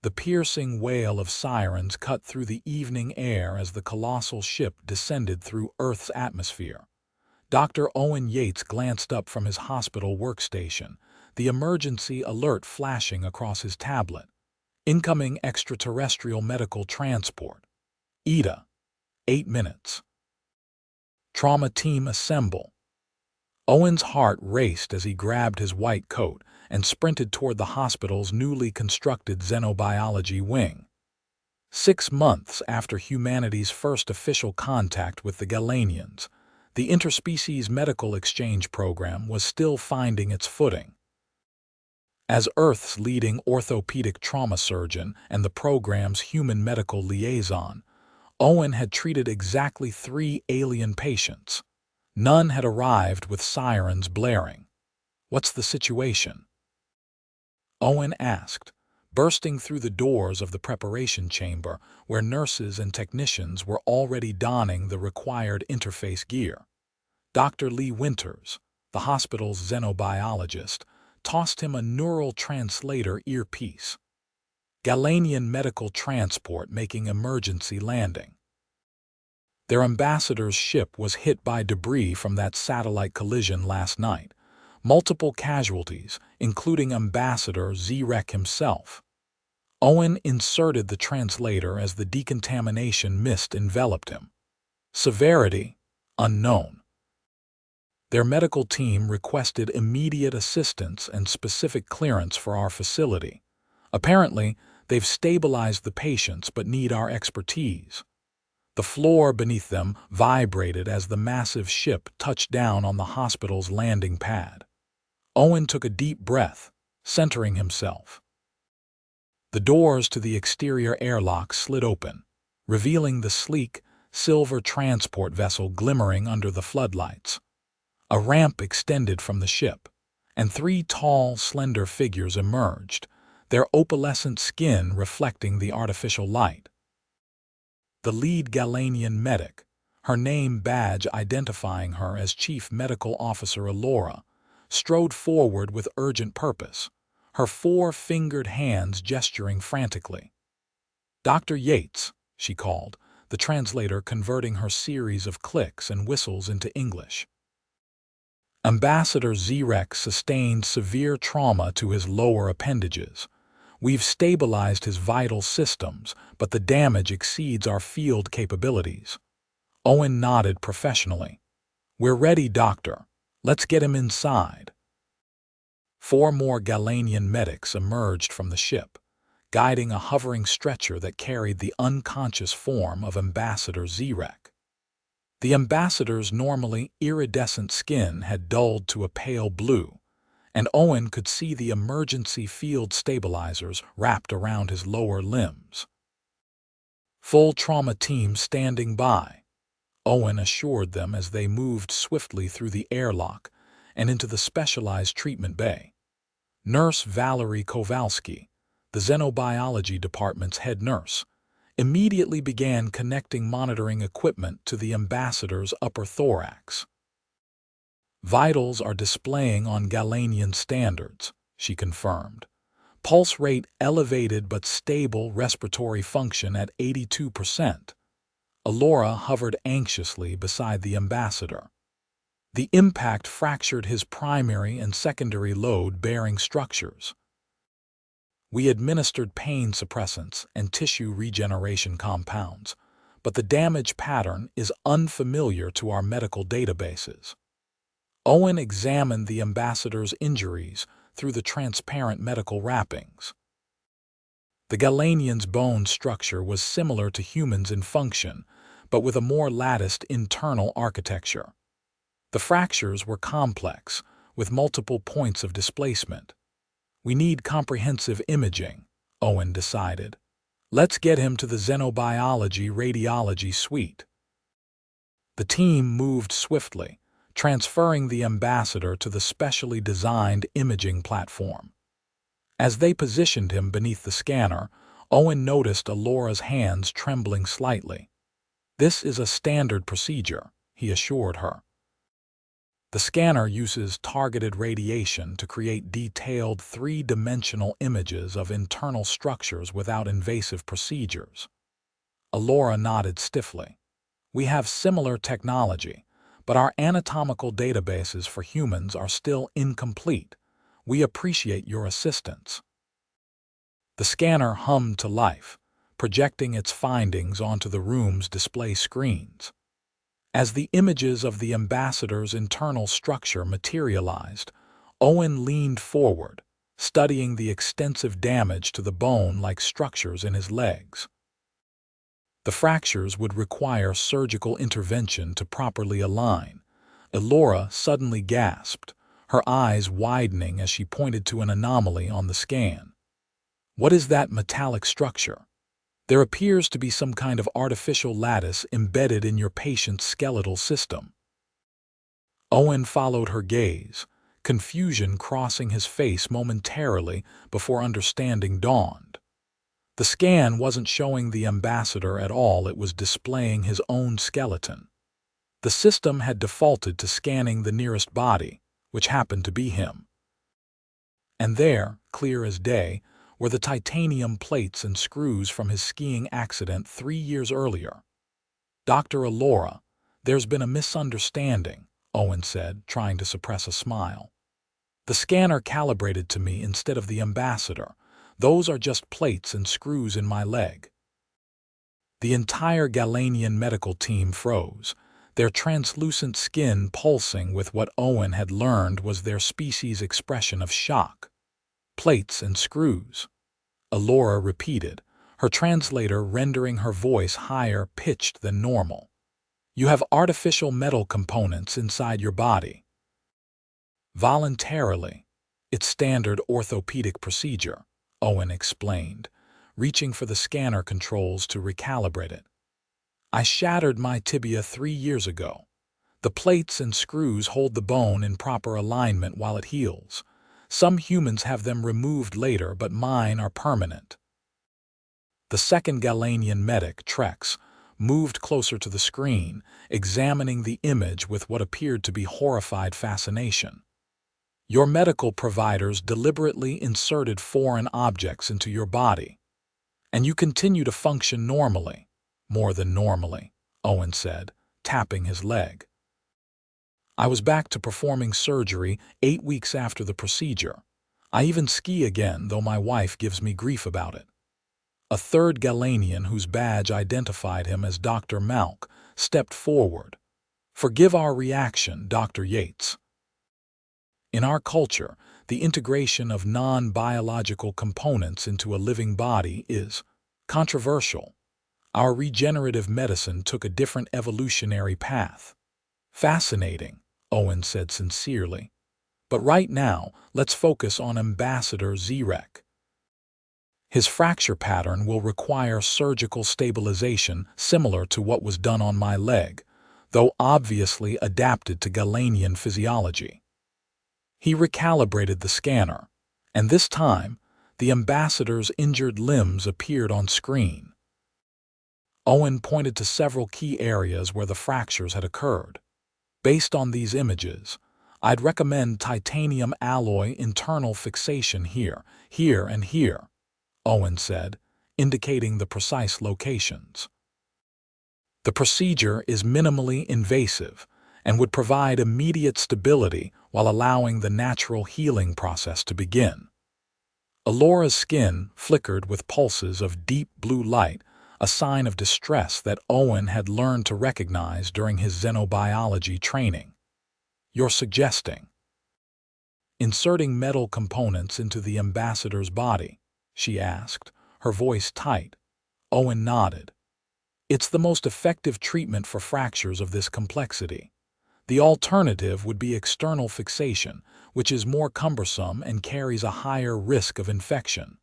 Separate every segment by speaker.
Speaker 1: The piercing wail of sirens cut through the evening air as the colossal ship descended through Earth's atmosphere. Dr. Owen Yates glanced up from his hospital workstation, the emergency alert flashing across his tablet. Incoming extraterrestrial medical transport. ETA. 8 minutes. Trauma team assemble. Owen's heart raced as he grabbed his white coat and sprinted toward the hospital's newly constructed xenobiology wing. 6 months after humanity's first official contact with the Galanians, the interspecies medical exchange program was still finding its footing. As Earth's leading orthopedic trauma surgeon and the program's human medical liaison, Owen had treated exactly 3 alien patients. None had arrived with sirens blaring. "What's the situation?" Owen asked, bursting through the doors of the preparation chamber where nurses and technicians were already donning the required interface gear. Dr. Lee Winters, the hospital's xenobiologist, tossed him a neural translator earpiece. Galanian medical transport making emergency landing. Their ambassador's ship was hit by debris from that satellite collision last night. Multiple casualties, including Ambassador Zirek himself. Owen inserted the translator as the decontamination mist enveloped him. Severity, unknown. Their medical team requested immediate assistance and specific clearance for our facility. Apparently, they've stabilized the patients but need our expertise. The floor beneath them vibrated as the massive ship touched down on the hospital's landing pad. Owen took a deep breath, centering himself. The doors to the exterior airlock slid open, revealing the sleek, silver transport vessel glimmering under the floodlights. A ramp extended from the ship, and 3 tall, slender figures emerged, their opalescent skin reflecting the artificial light. The lead Galanian medic, her name badge identifying her as Chief Medical Officer Alora, strode forward with urgent purpose, her 4-fingered hands gesturing frantically. "Dr. Yates," she called, the translator converting her series of clicks and whistles into English. "Ambassador Zirek sustained severe trauma to his lower appendages. We've stabilized his vital systems, but the damage exceeds our field capabilities." Owen nodded professionally. "We're ready, doctor. Let's get him inside." 4 more Galanian medics emerged from the ship, guiding a hovering stretcher that carried the unconscious form of Ambassador Zirek. The ambassador's normally iridescent skin had dulled to a pale blue, and Owen could see the emergency field stabilizers wrapped around his lower limbs. "Full trauma team standing by," Owen assured them as they moved swiftly through the airlock and into the specialized treatment bay. Nurse Valerie Kowalski, the xenobiology department's head nurse, immediately began connecting monitoring equipment to the ambassador's upper thorax. "Vitals are displaying on Galanian standards," she confirmed. "Pulse rate elevated but stable, respiratory function at 82%. Alora hovered anxiously beside the ambassador. "The impact fractured his primary and secondary load-bearing structures. We administered pain suppressants and tissue regeneration compounds, but the damage pattern is unfamiliar to our medical databases." Owen examined the ambassador's injuries through the transparent medical wrappings. The Galanian's bone structure was similar to humans in function, but with a more latticed internal architecture. The fractures were complex, with multiple points of displacement. "We need comprehensive imaging," Owen decided. "Let's get him to the xenobiology radiology suite." The team moved swiftly, transferring the ambassador to the specially designed imaging platform. As they positioned him beneath the scanner, Owen noticed Alora's hands trembling slightly. "This is a standard procedure," he assured her. The scanner uses targeted radiation to create detailed three-dimensional images of internal structures without invasive procedures. Alora nodded stiffly. We have similar technology, but our anatomical databases for humans are still incomplete. We appreciate your assistance. The scanner hummed to life, projecting its findings onto the room's display screens. As the images of the ambassador's internal structure materialized, Owen leaned forward, studying the extensive damage to the bone-like structures in his legs. The fractures would require surgical intervention to properly align. Alora suddenly gasped, her eyes widening as she pointed to an anomaly on the scan. What is that metallic structure? There appears to be some kind of artificial lattice embedded in your patient's skeletal system. Owen followed her gaze, confusion crossing his face momentarily before understanding dawned. The scan wasn't showing the ambassador at all, it was displaying his own skeleton. The system had defaulted to scanning the nearest body, which happened to be him. And there, clear as day, were the titanium plates and screws from his skiing accident 3 years earlier. "Dr. Alora, there's been a misunderstanding," Owen said, trying to suppress a smile. "The scanner calibrated to me instead of the ambassador. Those are just plates and screws in my leg." The entire Galanian medical team froze, their translucent skin pulsing with what Owen had learned was their species' expression of shock. "Plates and screws," Alora repeated, her translator rendering her voice higher pitched than normal. "You have artificial metal components inside your body." "Voluntarily. It's standard orthopedic procedure," Owen explained, reaching for the scanner controls to recalibrate it. "I shattered my tibia 3 years ago. The plates and screws hold the bone in proper alignment while it heals. Some humans have them removed later, but mine are permanent." The second Galanian medic, Trex, moved closer to the screen, examining the image with what appeared to be horrified fascination. "Your medical providers deliberately inserted foreign objects into your body, and you continue to function normally." "More than normally," Owen said, tapping his leg. "I was back to performing surgery 8 weeks after the procedure. I even ski again, though my wife gives me grief about it." A third Galanian, whose badge identified him as Dr. Malk, stepped forward. "Forgive our reaction, Dr. Yates. In our culture, the integration of non-biological components into a living body is controversial. Our regenerative medicine took a different evolutionary path." "Fascinating," Owen said sincerely. "But right now, let's focus on Ambassador Zirek. His fracture pattern will require surgical stabilization similar to what was done on my leg, though obviously adapted to Galanian physiology." He recalibrated the scanner, and this time, the ambassador's injured limbs appeared on screen. Owen pointed to several key areas where the fractures had occurred. "Based on these images, I'd recommend titanium alloy internal fixation here, here, and here," Owen said, indicating the precise locations. "The procedure is minimally invasive and would provide immediate stability while allowing the natural healing process to begin." Alora's skin flickered with pulses of deep blue light, a sign of distress that Owen had learned to recognize during his xenobiology training. "You're suggesting inserting metal components into the ambassador's body?" she asked, her voice tight. Owen nodded. "It's the most effective treatment for fractures of this complexity. The alternative would be external fixation, which is more cumbersome and carries a higher risk of infection."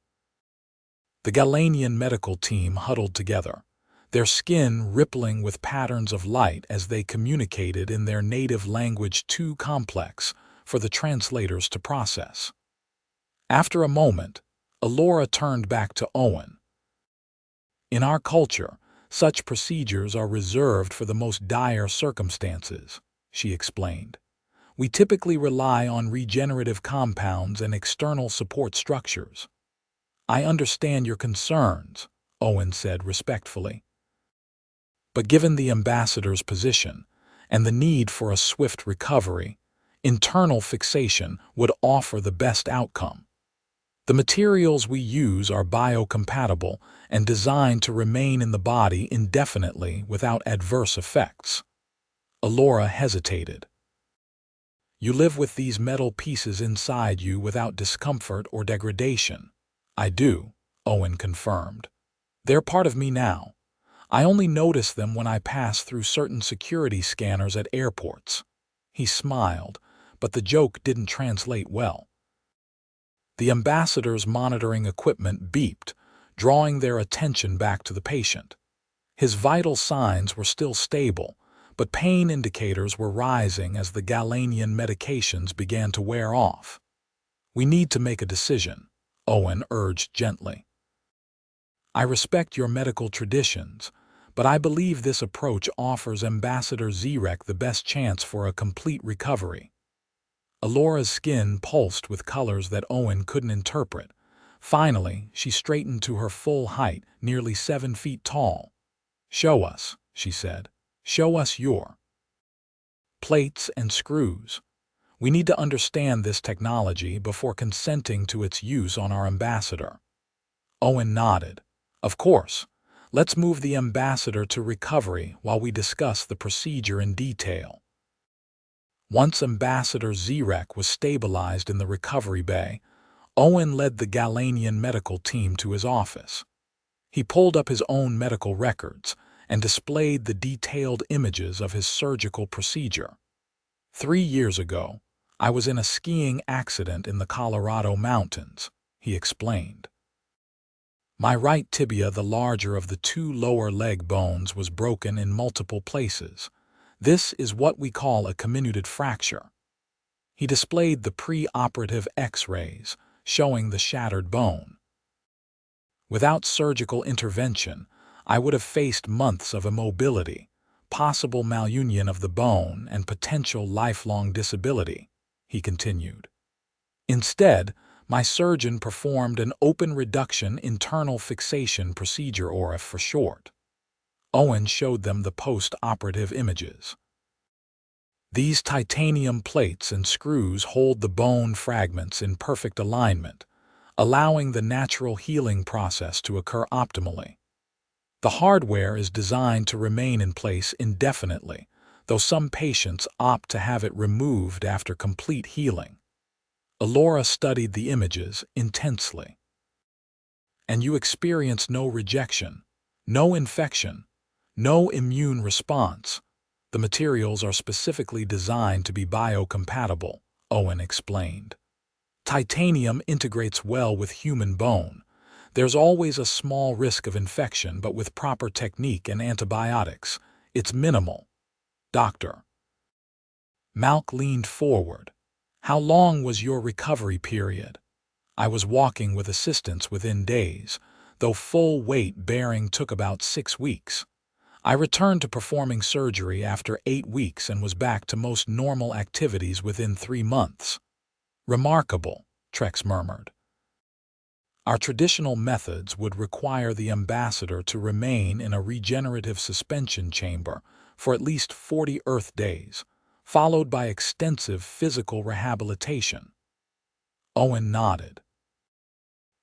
Speaker 1: The Galanian medical team huddled together, their skin rippling with patterns of light as they communicated in their native language too complex for the translators to process. After a moment, Alora turned back to Owen. "In our culture, such procedures are reserved for the most dire circumstances," she explained. We typically rely on regenerative compounds and external support structures. I understand your concerns, Owen said respectfully. But given the ambassador's position and the need for a swift recovery, internal fixation would offer the best outcome. The materials we use are biocompatible and designed to remain in the body indefinitely without adverse effects. Alora hesitated. You live with these metal pieces inside you without discomfort or degradation. I do, Owen confirmed. They're part of me now. I only notice them when I pass through certain security scanners at airports. He smiled, but the joke didn't translate well. The ambassador's monitoring equipment beeped, drawing their attention back to the patient. His vital signs were still stable, but pain indicators were rising as the Galanian medications began to wear off. We need to make a decision, Owen urged gently. I respect your medical traditions, but I believe this approach offers Ambassador Zirek the best chance for a complete recovery. Alora's skin pulsed with colors that Owen couldn't interpret. Finally, she straightened to her full height, nearly 7 feet tall. Show us, she said. Show us your plates and screws. We need to understand this technology before consenting to its use on our ambassador. Owen nodded. Of course. Let's move the ambassador to recovery while we discuss the procedure in detail. Once Ambassador Zirek was stabilized in the recovery bay, Owen led the Galanian medical team to his office. He pulled up his own medical records and displayed the detailed images of his surgical procedure. 3 years ago, I was in a skiing accident in the Colorado mountains, he explained. My right tibia, the larger of the 2 lower leg bones, was broken in multiple places. This is what we call a comminuted fracture. He displayed the pre-operative X-rays, showing the shattered bone. Without surgical intervention, I would have faced months of immobility, possible malunion of the bone, and potential lifelong disability, he continued. Instead, my surgeon performed an open reduction internal fixation procedure, or ORIF for short. Owen showed them the post-operative images. These titanium plates and screws hold the bone fragments in perfect alignment, allowing the natural healing process to occur optimally. The hardware is designed to remain in place indefinitely, though some patients opt to have it removed after complete healing. Alora studied the images intensely. And you experience no rejection, no infection, no immune response. The materials are specifically designed to be biocompatible, Owen explained. Titanium integrates well with human bone. There's always a small risk of infection, but with proper technique and antibiotics, it's minimal. Doctor. Malk leaned forward. How long was your recovery period? I was walking with assistance within days, though full weight bearing took about 6 weeks. I returned to performing surgery after 8 weeks and was back to most normal activities within 3 months. Remarkable, Trex murmured. Our traditional methods would require the ambassador to remain in a regenerative suspension chamber for at least 40 Earth days, followed by extensive physical rehabilitation. Owen nodded.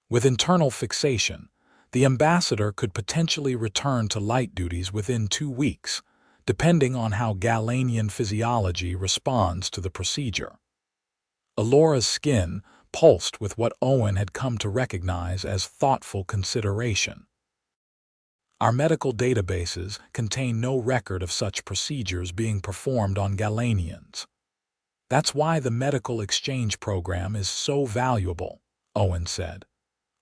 Speaker 1: With internal fixation, the ambassador could potentially return to light duties within 2 weeks, depending on how Galanian physiology responds to the procedure. Alora's skin pulsed with what Owen had come to recognize as thoughtful consideration. Our medical databases contain no record of such procedures being performed on Galanians. That's why the medical exchange program is so valuable, Owen said.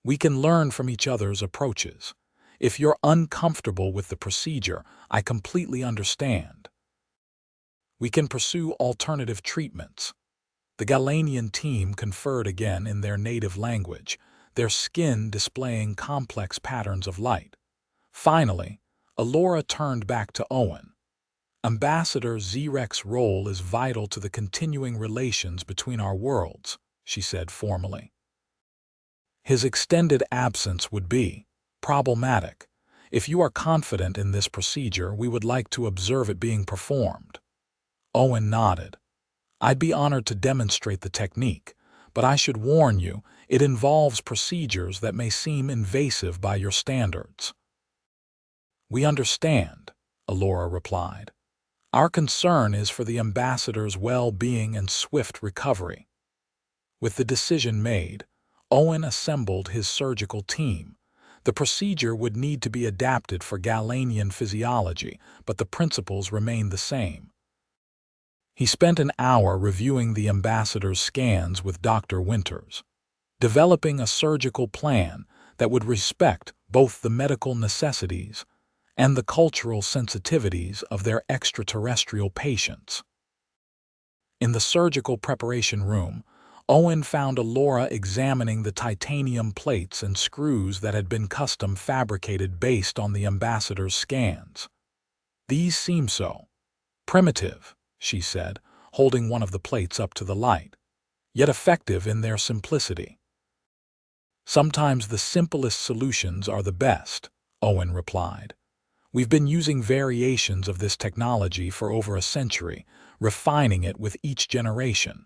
Speaker 1: We can learn from each other's approaches. If you're uncomfortable with the procedure, I completely understand. We can pursue alternative treatments. The Galanian team conferred again in their native language, their skin displaying complex patterns of light. Finally, Alora turned back to Owen. Ambassador Zrek's role is vital to the continuing relations between our worlds, she said formally. His extended absence would be problematic. If you are confident in this procedure, we would like to observe it being performed. Owen nodded. I'd be honored to demonstrate the technique, but I should warn you, it involves procedures that may seem invasive by your standards. We understand, Alora replied. Our concern is for the ambassador's well-being and swift recovery. With the decision made, Owen assembled his surgical team. The procedure would need to be adapted for Galanian physiology, but the principles remained the same. He spent an hour reviewing the ambassador's scans with Dr. Winters, developing a surgical plan that would respect both the medical necessities and the cultural sensitivities of their extraterrestrial patients. In the surgical preparation room, Owen found Alora examining the titanium plates and screws that had been custom fabricated based on the ambassador's scans. These seem so primitive, she said, holding one of the plates up to the light, yet effective in their simplicity. Sometimes the simplest solutions are the best, Owen replied. We've been using variations of this technology for over a century, refining it with each generation.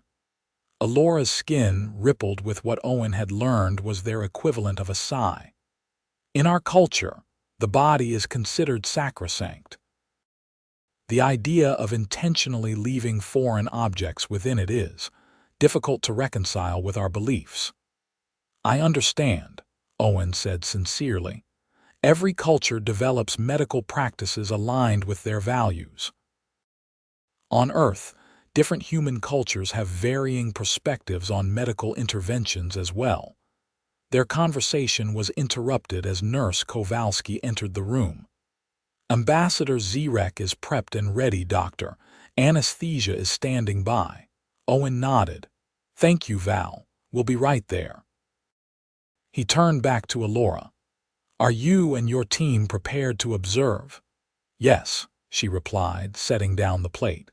Speaker 1: Alora's skin rippled with what Owen had learned was their equivalent of a sigh. In our culture, the body is considered sacrosanct. The idea of intentionally leaving foreign objects within it is difficult to reconcile with our beliefs. I understand, Owen said sincerely. Every culture develops medical practices aligned with their values. On Earth, different human cultures have varying perspectives on medical interventions as well. Their conversation was interrupted as Nurse Kowalski entered the room. Ambassador Zrek is prepped and ready, Doctor. Anesthesia is standing by. Owen nodded. Thank you, Val. We'll be right there. He turned back to Alora. Are you and your team prepared to observe? Yes, she replied, setting down the plate.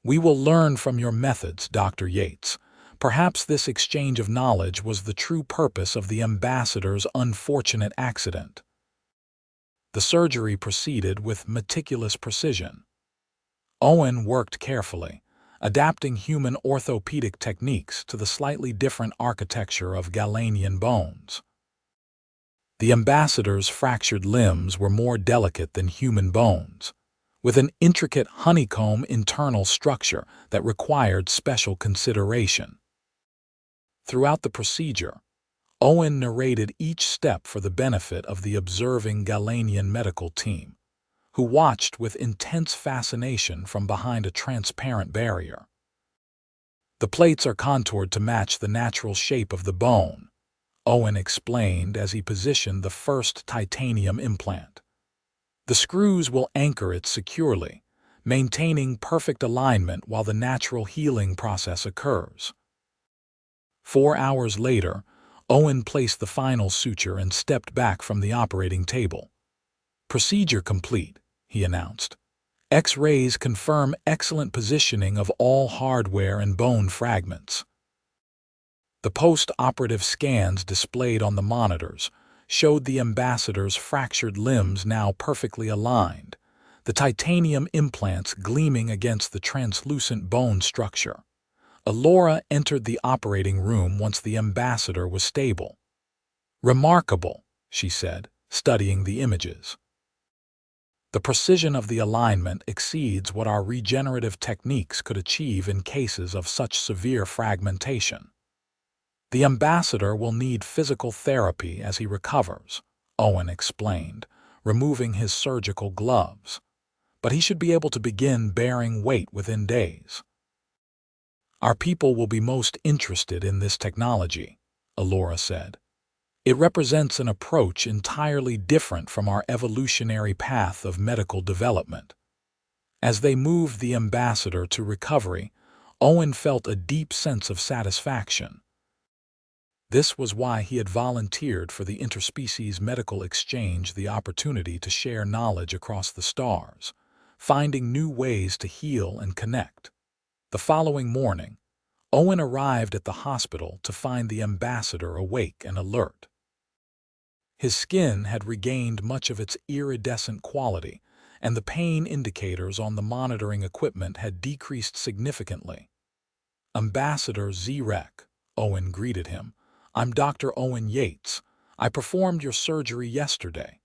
Speaker 1: We will learn from your methods, Dr. Yates. Perhaps this exchange of knowledge was the true purpose of the ambassador's unfortunate accident. The surgery proceeded with meticulous precision. Owen worked carefully, adapting human orthopedic techniques to the slightly different architecture of Galanian bones. The ambassador's fractured limbs were more delicate than human bones, with an intricate honeycomb internal structure that required special consideration. Throughout the procedure, Owen narrated each step for the benefit of the observing Galanian medical team, who watched with intense fascination from behind a transparent barrier. The plates are contoured to match the natural shape of the bone, Owen explained as he positioned the first titanium implant. The screws will anchor it securely, maintaining perfect alignment while the natural healing process occurs. 4 hours later, Owen placed the final suture and stepped back from the operating table. Procedure complete, he announced. X-rays confirm excellent positioning of all hardware and bone fragments. The post-operative scans displayed on the monitors showed the ambassador's fractured limbs now perfectly aligned, the titanium implants gleaming against the translucent bone structure. Alora entered the operating room once the ambassador was stable. Remarkable, she said, studying the images. The precision of the alignment exceeds what our regenerative techniques could achieve in cases of such severe fragmentation. The ambassador will need physical therapy as he recovers, Owen explained, removing his surgical gloves. But he should be able to begin bearing weight within days. Our people will be most interested in this technology, Alora said. It represents an approach entirely different from our evolutionary path of medical development. As they moved the ambassador to recovery, Owen felt a deep sense of satisfaction. This was why he had volunteered for the interspecies medical exchange, the opportunity to share knowledge across the stars, finding new ways to heal and connect. The following morning, Owen arrived at the hospital to find the ambassador awake and alert. His skin had regained much of its iridescent quality, and the pain indicators on the monitoring equipment had decreased significantly. "Ambassador Zrek," Owen greeted him. "I'm Dr. Owen Yates. I performed your surgery yesterday."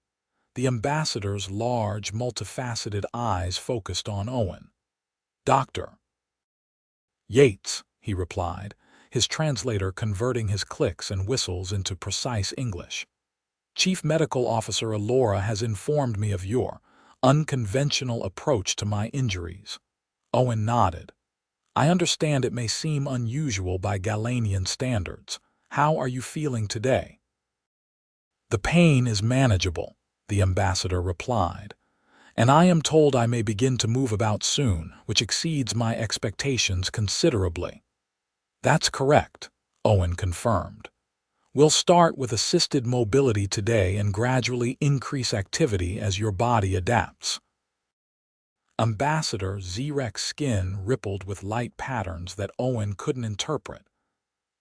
Speaker 1: The ambassador's large, multifaceted eyes focused on Owen. "Dr. Yates," he replied, his translator converting his clicks and whistles into precise English. "Chief Medical Officer Alora has informed me of your unconventional approach to my injuries." Owen nodded. "I understand it may seem unusual by Galanian standards. How are you feeling today?" "The pain is manageable," the ambassador replied, "and I am told I may begin to move about soon, which exceeds my expectations considerably." "That's correct," Owen confirmed. "We'll start with assisted mobility today and gradually increase activity as your body adapts." Ambassador Zrek's skin rippled with light patterns that Owen couldn't interpret.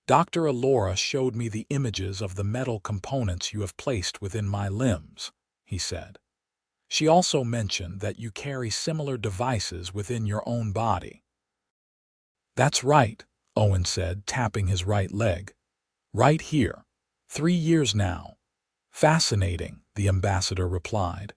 Speaker 1: "Dr. Alora showed me the images of the metal components you have placed within my limbs," he said. "She also mentioned that you carry similar devices within your own body." "That's right," Owen said, tapping his right leg. "Right here. 3 years now." "Fascinating," the ambassador replied.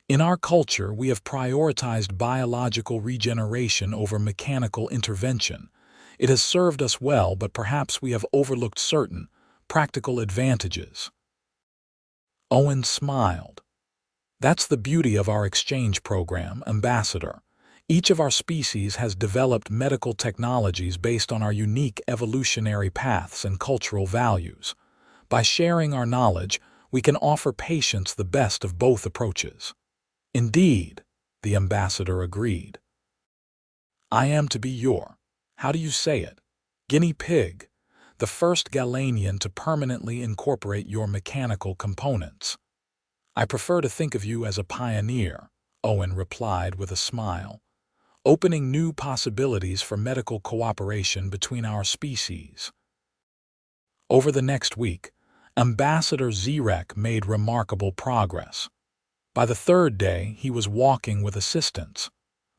Speaker 1: "In our culture, we have prioritized biological regeneration over mechanical intervention. It has served us well, but perhaps we have overlooked certain practical advantages." Owen smiled. "That's the beauty of our exchange program, Ambassador. Each of our species has developed medical technologies based on our unique evolutionary paths and cultural values. By sharing our knowledge, we can offer patients the best of both approaches." "Indeed," the ambassador agreed. "I am to be your, how do you say it, guinea pig, the first Galanian to permanently incorporate your mechanical components." "I prefer to think of you as a pioneer," Owen replied with a smile, "opening new possibilities for medical cooperation between our species." Over the next week, Ambassador Zrek made remarkable progress. By the 3rd day, he was walking with assistance.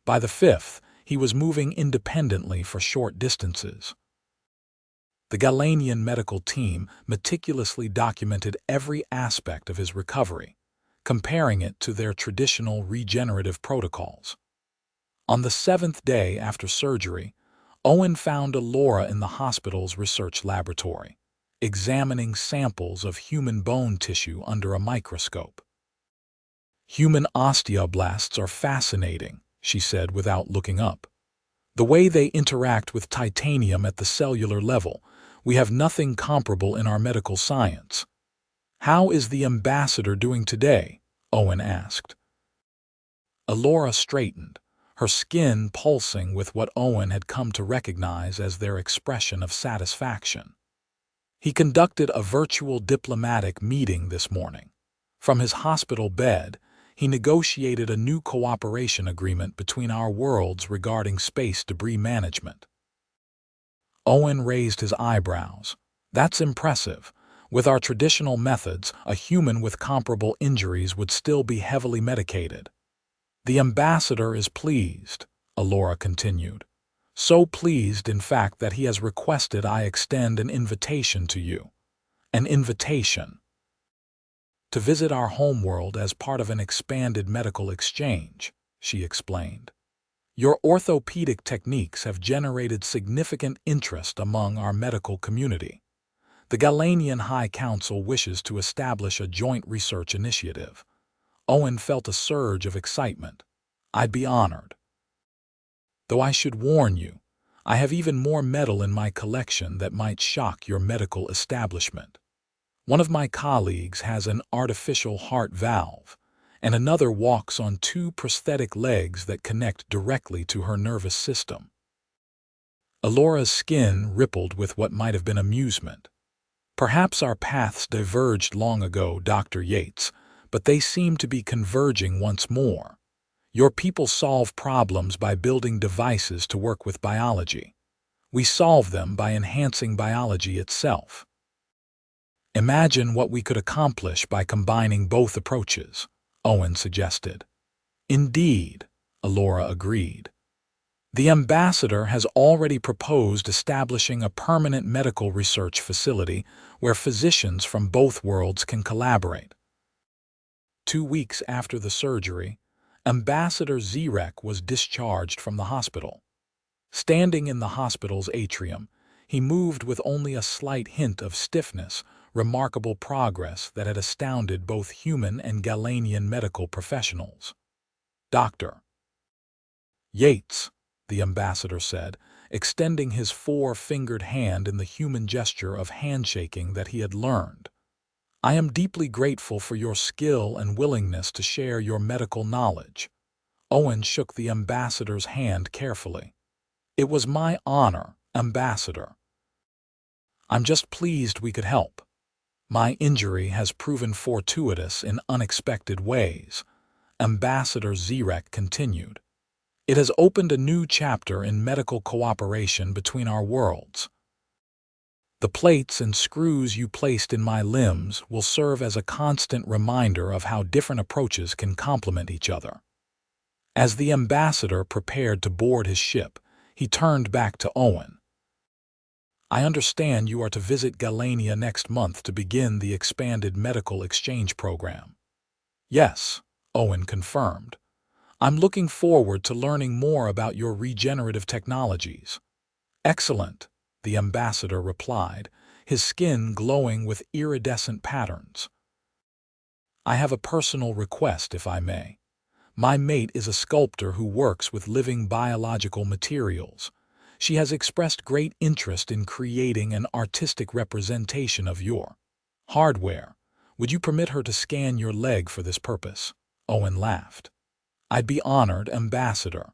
Speaker 1: By the 5th, he was moving independently for short distances. The Galanian medical team meticulously documented every aspect of his recovery, comparing it to their traditional regenerative protocols. On the 7th day after surgery, Owen found Alora in the hospital's research laboratory, examining samples of human bone tissue under a microscope. "Human osteoblasts are fascinating," she said without looking up. "The way they interact with titanium at the cellular level, we have nothing comparable in our medical science." "How is the ambassador doing today?" Owen asked. Alora straightened, her skin pulsing with what Owen had come to recognize as their expression of satisfaction. He conducted a virtual diplomatic meeting this morning. From his hospital bed, he negotiated a new cooperation agreement between our worlds regarding space debris management. Owen raised his eyebrows. "That's impressive. With our traditional methods, a human with comparable injuries would still be heavily medicated." "The ambassador is pleased," Alora continued. "So pleased, in fact, that he has requested I extend an invitation to you." "An invitation?" "To visit our homeworld as part of an expanded medical exchange," she explained. "Your orthopedic techniques have generated significant interest among our medical community. The Galanian High Council wishes to establish a joint research initiative." Owen felt a surge of excitement. "I'd be honored. Though I should warn you, I have even more metal in my collection that might shock your medical establishment. One of my colleagues has an artificial heart valve, and another walks on 2 prosthetic legs that connect directly to her nervous system." Alora's skin rippled with what might have been amusement. "Perhaps our paths diverged long ago, Dr. Yates, but they seem to be converging once more. Your people solve problems by building devices to work with biology. We solve them by enhancing biology itself. Imagine what we could accomplish by combining both approaches, Owen suggested. Indeed, Alora agreed. The ambassador has already proposed establishing a permanent medical research facility where physicians from both worlds can collaborate. 2 weeks after the surgery, Ambassador Zirek was discharged from the hospital. Standing in the hospital's atrium, he moved with only a slight hint of stiffness, remarkable progress that had astounded both human and Galanian medical professionals. Dr. Yates, the ambassador said, extending his 4-fingered hand in the human gesture of handshaking that he had learned. I am deeply grateful for your skill and willingness to share your medical knowledge. Owen shook the ambassador's hand carefully. It was my honor, Ambassador. I'm just pleased we could help. My injury has proven fortuitous in unexpected ways, Ambassador Zirek continued. It has opened a new chapter in medical cooperation between our worlds. The plates and screws you placed in my limbs will serve as a constant reminder of how different approaches can complement each other. As the ambassador prepared to board his ship, he turned back to Owen. I understand you are to visit Galania next month to begin the expanded medical exchange program. Yes, Owen confirmed. I'm looking forward to learning more about your regenerative technologies. Excellent, the ambassador replied, his skin glowing with iridescent patterns. I have a personal request, if I may. My mate is a sculptor who works with living biological materials. She has expressed great interest in creating an artistic representation of your hardware. Would you permit her to scan your leg for this purpose? Owen laughed. I'd be honored, Ambassador.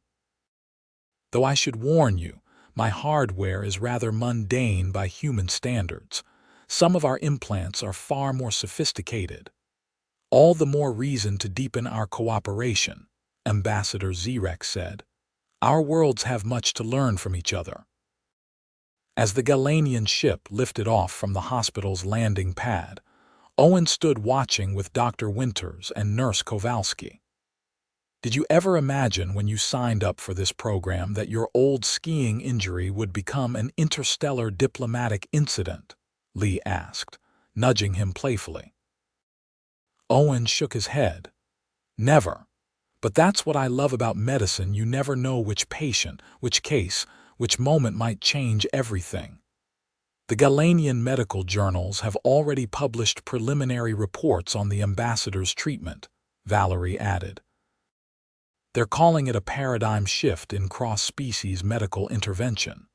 Speaker 1: Though I should warn you, my hardware is rather mundane by human standards. Some of our implants are far more sophisticated. All the more reason to deepen our cooperation, Ambassador Zirek said. Our worlds have much to learn from each other. As the Galanian ship lifted off from the hospital's landing pad, Owen stood watching with Dr. Winters and Nurse Kowalski. Did you ever imagine when you signed up for this program that your old skiing injury would become an interstellar diplomatic incident? Lee asked, nudging him playfully. Owen shook his head. Never. But that's what I love about medicine. You never know which patient, which case, which moment might change everything. The Galanian medical journals have already published preliminary reports on the ambassador's treatment, Valerie added. They're calling it a paradigm shift in cross-species medical intervention.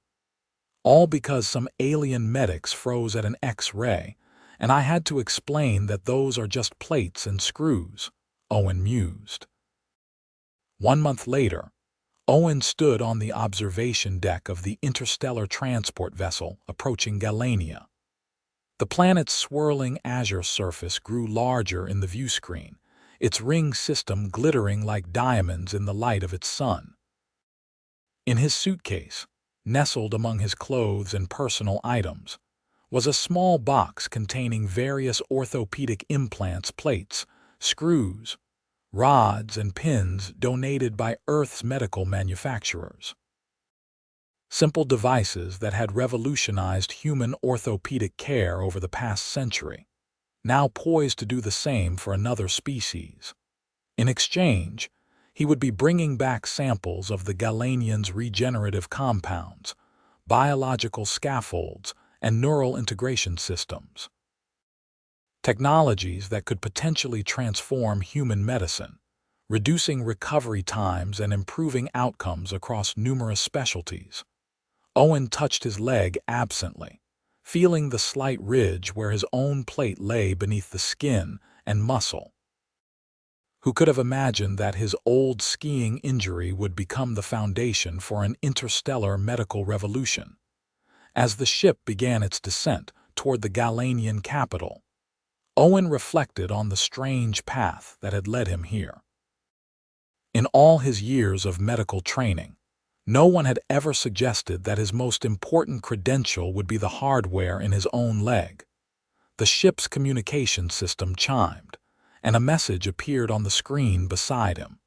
Speaker 1: All because some alien medics froze at an X-ray, and I had to explain that those are just plates and screws, Owen mused. 1 month later, Owen stood on the observation deck of the interstellar transport vessel approaching Galania. The planet's swirling azure surface grew larger in the view screen, its ring system glittering like diamonds in the light of its sun. In his suitcase, nestled among his clothes and personal items, was a small box containing various orthopedic implants, plates, screws, rods, and pins donated by Earth's medical manufacturers. Simple devices that had revolutionized human orthopedic care over the past century, now poised to do the same for another species. In exchange, he would be bringing back samples of the Galanians' regenerative compounds, biological scaffolds, and neural integration systems. Technologies that could potentially transform human medicine, reducing recovery times and improving outcomes across numerous specialties. Owen touched his leg absently, feeling the slight ridge where his own plate lay beneath the skin and muscle. Who could have imagined that his old skiing injury would become the foundation for an interstellar medical revolution? As the ship began its descent toward the Galanian capital, Owen reflected on the strange path that had led him here. In all his years of medical training, no one had ever suggested that his most important credential would be the hardware in his own leg. The ship's communication system chimed, and a message appeared on the screen beside him.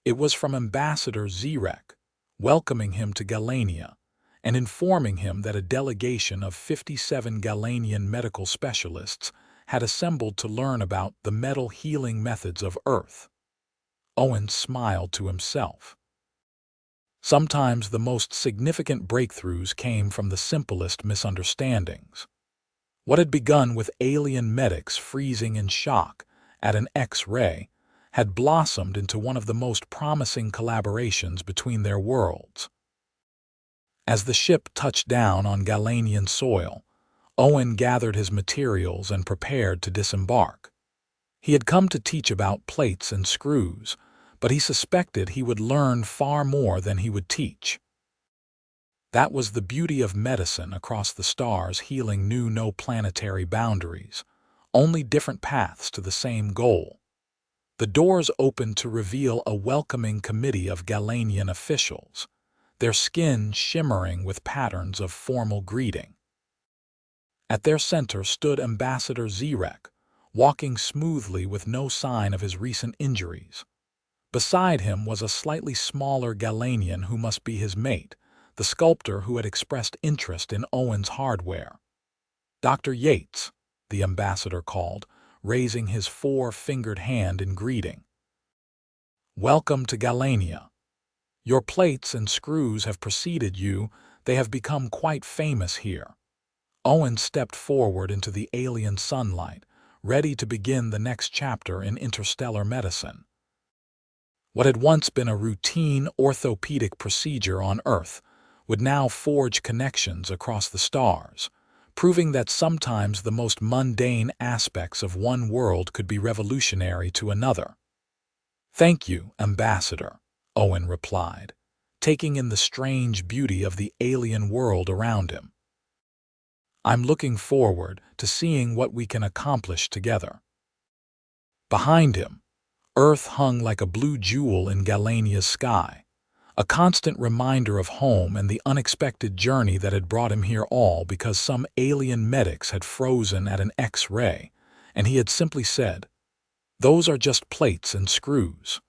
Speaker 1: It was from Ambassador Zirek, welcoming him to Galania and informing him that a delegation of 57 Galanian medical specialists had assembled to learn about the metal healing methods of Earth. Owen smiled to himself. Sometimes the most significant breakthroughs came from the simplest misunderstandings. What had begun with alien medics freezing in shock at an X-ray had blossomed into one of the most promising collaborations between their worlds. As the ship touched down on Galanian soil, Owen gathered his materials and prepared to disembark. He had come to teach about plates and screws, but he suspected he would learn far more than he would teach. That was the beauty of medicine across the stars. Healing knew no planetary boundaries, only different paths to the same goal. The doors opened to reveal a welcoming committee of Galanian officials, their skin shimmering with patterns of formal greeting. At their center stood Ambassador Zirek, walking smoothly with no sign of his recent injuries. Beside him was a slightly smaller Galanian who must be his mate, the sculptor who had expressed interest in Owen's hardware. "Dr. Yates," the ambassador called, raising his four-fingered hand in greeting. "Welcome to Galania. Your plates and screws have preceded you. They have become quite famous here." Owen stepped forward into the alien sunlight, ready to begin the next chapter in interstellar medicine. What had once been a routine orthopedic procedure on Earth would now forge connections across the stars, proving that sometimes the most mundane aspects of one world could be revolutionary to another. "Thank you, Ambassador," Owen replied, taking in the strange beauty of the alien world around him. "I'm looking forward to seeing what we can accomplish together." Behind him, Earth hung like a blue jewel in Galania's sky, a constant reminder of home and the unexpected journey that had brought him here, all because some alien medics had frozen at an X-ray, and he had simply said, "Those are just plates and screws."